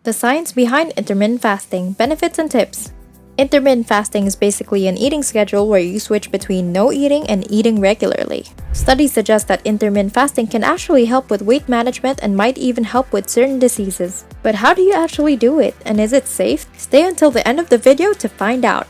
The science behind intermittent fasting, benefits and tips. Intermittent fasting is basically an eating schedule where you switch between no eating and eating regularly. Studies suggest that intermittent fasting can actually help with weight management and might even help with certain diseases. But how do you actually do it, and is it safe? Stay until the end of the video to find out.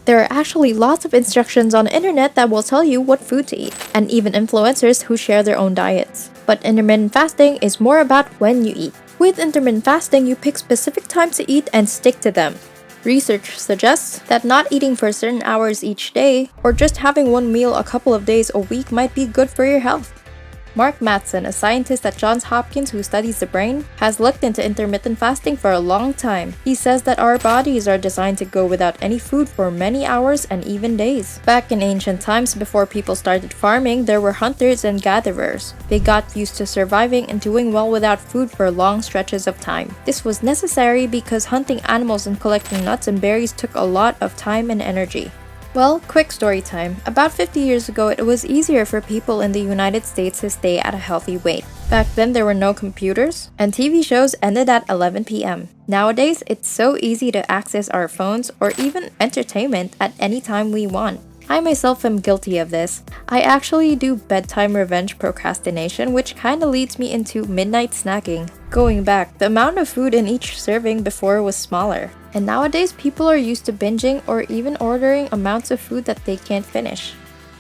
There are actually lots of instructions on the internet that will tell you what food to eat, and even influencers who share their own diets. But intermittent fasting is more about when you eat. With intermittent fasting, you pick specific times to eat and stick to them. Research suggests that not eating for certain hours each day, or just having one meal a couple of days a week might be good for your health. Mark Mattson, a scientist at Johns Hopkins who studies the brain, has looked into intermittent fasting for a long time. He says that our bodies are designed to go without any food for many hours and even days. Back in ancient times, before people started farming, there were hunters and gatherers. They got used to surviving and doing well without food for long stretches of time. This was necessary because hunting animals and collecting nuts and berries took a lot of time and energy. Well, quick story time. About 50 years ago, it was easier for people in the United States to stay at a healthy weight. Back then, there were no computers, and TV shows ended at 11 p.m. Nowadays, it's so easy to access our phones or even entertainment at any time we want. I myself am guilty of this. I actually do bedtime revenge procrastination, which kinda leads me into midnight snacking. Going back, the amount of food in each serving before was smaller. And nowadays, people are used to binging or even ordering amounts of food that they can't finish.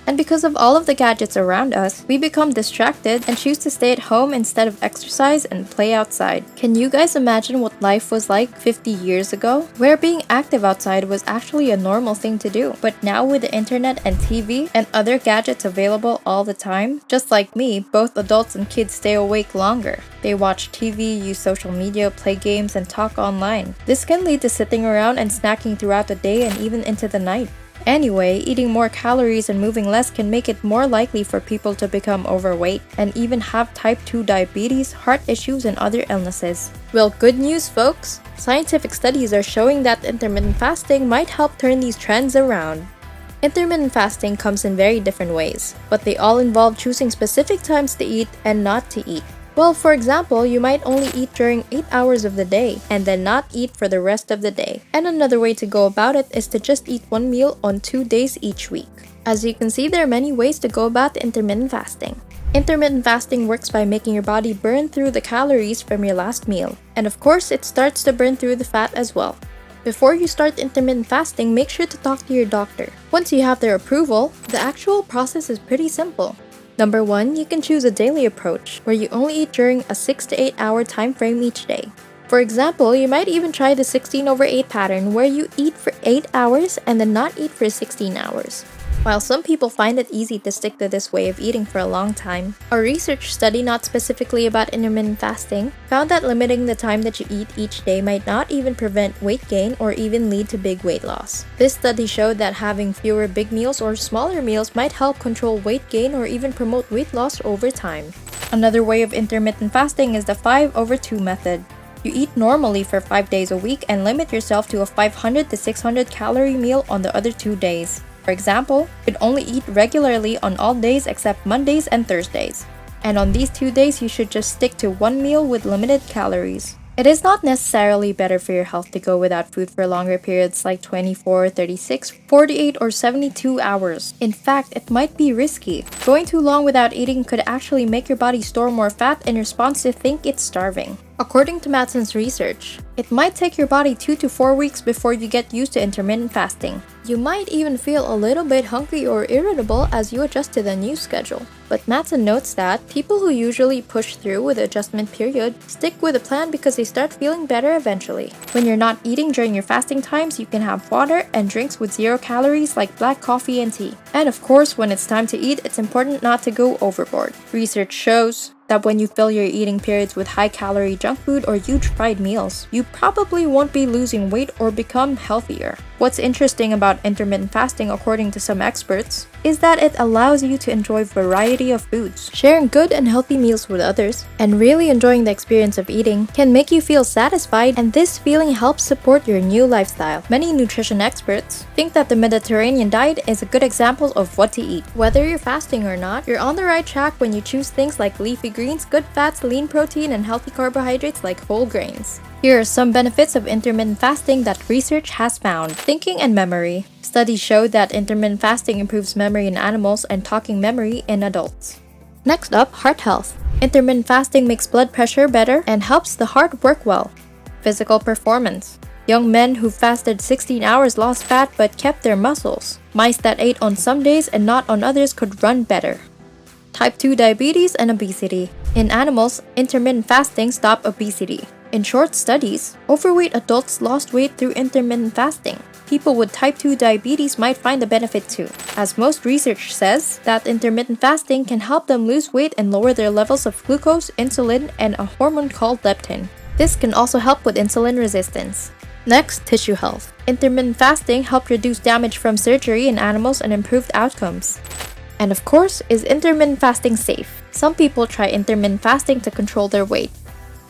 And because of all of the gadgets around us, we become distracted and choose to stay at home instead of exercise and play outside. Can you guys imagine what life was like 50 years ago? Where being active outside was actually a normal thing to do. But now with the internet and TV and other gadgets available all the time, just like me, both adults and kids stay awake longer. They watch TV, use social media, play games, and talk online. This can lead to sitting around and snacking throughout the day and even into the night. Anyway, eating more calories and moving less can make it more likely for people to become overweight and even have type 2 diabetes, heart issues, and other illnesses. Well, good news, folks! Scientific studies are showing that intermittent fasting might help turn these trends around. Intermittent fasting comes in very different ways, but they all involve choosing specific times to eat and not to eat. Well, for example, you might only eat during 8 hours of the day and then not eat for the rest of the day. And another way to go about it is to just eat one meal on 2 days each week. As you can see, there are many ways to go about intermittent fasting. Intermittent fasting works by making your body burn through the calories from your last meal. And of course, it starts to burn through the fat as well. Before you start intermittent fasting, make sure to talk to your doctor. Once you have their approval, the actual process is pretty simple. Number 1, you can choose a daily approach, where you only eat during a 6 to 8 hour time frame each day. For example, you might even try the 16/8 pattern, where you eat for 8 hours and then not eat for 16 hours. While some people find it easy to stick to this way of eating for a long time, a research study not specifically about intermittent fasting found that limiting the time that you eat each day might not even prevent weight gain or even lead to big weight loss. This study showed that having fewer big meals or smaller meals might help control weight gain or even promote weight loss over time. Another way of intermittent fasting is the 5/2 method. You eat normally for 5 days a week and limit yourself to a 500 to 600 calorie meal on the other 2 days. For example, you'd only eat regularly on all days except Mondays and Thursdays. And on these 2 days, you should just stick to one meal with limited calories. It is not necessarily better for your health to go without food for longer periods like 24, 36, 48, or 72 hours. In fact, it might be risky. Going too long without eating could actually make your body store more fat in response to think it's starving. According to Mattson's research, it might take your body 2 to 4 weeks before you get used to intermittent fasting. You might even feel a little bit hungry or irritable as you adjust to the new schedule. But Mattson notes that people who usually push through with the adjustment period stick with a plan because they start feeling better eventually. When you're not eating during your fasting times, you can have water and drinks with 0 calories like black coffee and tea. And of course, when it's time to eat, it's important not to go overboard. Research shows that when you fill your eating periods with high-calorie junk food or huge fried meals, you probably won't be losing weight or become healthier. What's interesting about intermittent fasting, according to some experts, is that it allows you to enjoy a variety of foods. Sharing good and healthy meals with others, and really enjoying the experience of eating, can make you feel satisfied, and this feeling helps support your new lifestyle. Many nutrition experts think that the Mediterranean diet is a good example of what to eat. Whether you're fasting or not, you're on the right track when you choose things like leafy greens, good fats, lean protein, and healthy carbohydrates like whole grains. Here are some benefits of intermittent fasting that research has found. Thinking and memory. Studies show that intermittent fasting improves memory in animals and talking memory in adults. Next up, heart health. Intermittent fasting makes blood pressure better and helps the heart work well. Physical performance. Young men who fasted 16 hours lost fat but kept their muscles. Mice that ate on some days and not on others could run better. Type 2 diabetes and obesity. In animals, intermittent fasting stopped obesity. In short studies, overweight adults lost weight through intermittent fasting. People with type 2 diabetes might find the benefit too, as most research says that intermittent fasting can help them lose weight and lower their levels of glucose, insulin, and a hormone called leptin. This can also help with insulin resistance. Next, tissue health. Intermittent fasting helped reduce damage from surgery in animals and improved outcomes. And of course, is intermittent fasting safe? Some people try intermittent fasting to control their weight,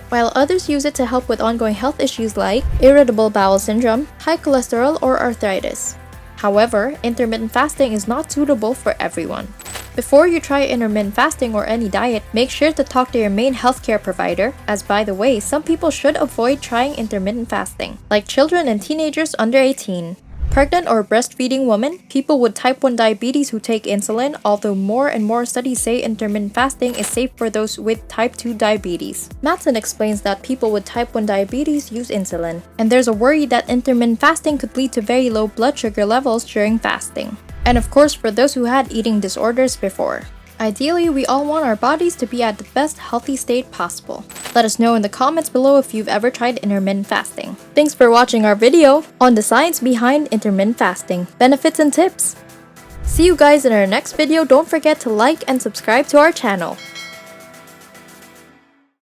while others use it to help with ongoing health issues like irritable bowel syndrome, high cholesterol, or arthritis. However, intermittent fasting is not suitable for everyone. Before you try intermittent fasting or any diet, make sure to talk to your main healthcare provider, as by the way, some people should avoid trying intermittent fasting, like children and teenagers under 18. Pregnant or breastfeeding women, people with type 1 diabetes who take insulin, although more and more studies say intermittent fasting is safe for those with type 2 diabetes. Matson explains that people with type 1 diabetes use insulin, and there's a worry that intermittent fasting could lead to very low blood sugar levels during fasting. And of course, for those who had eating disorders before. Ideally, we all want our bodies to be at the best healthy state possible. Let us know in the comments below if you've ever tried intermittent fasting. Thanks for watching our video on the science behind intermittent fasting, benefits and tips. See you guys in our next video. Don't forget to like and subscribe to our channel.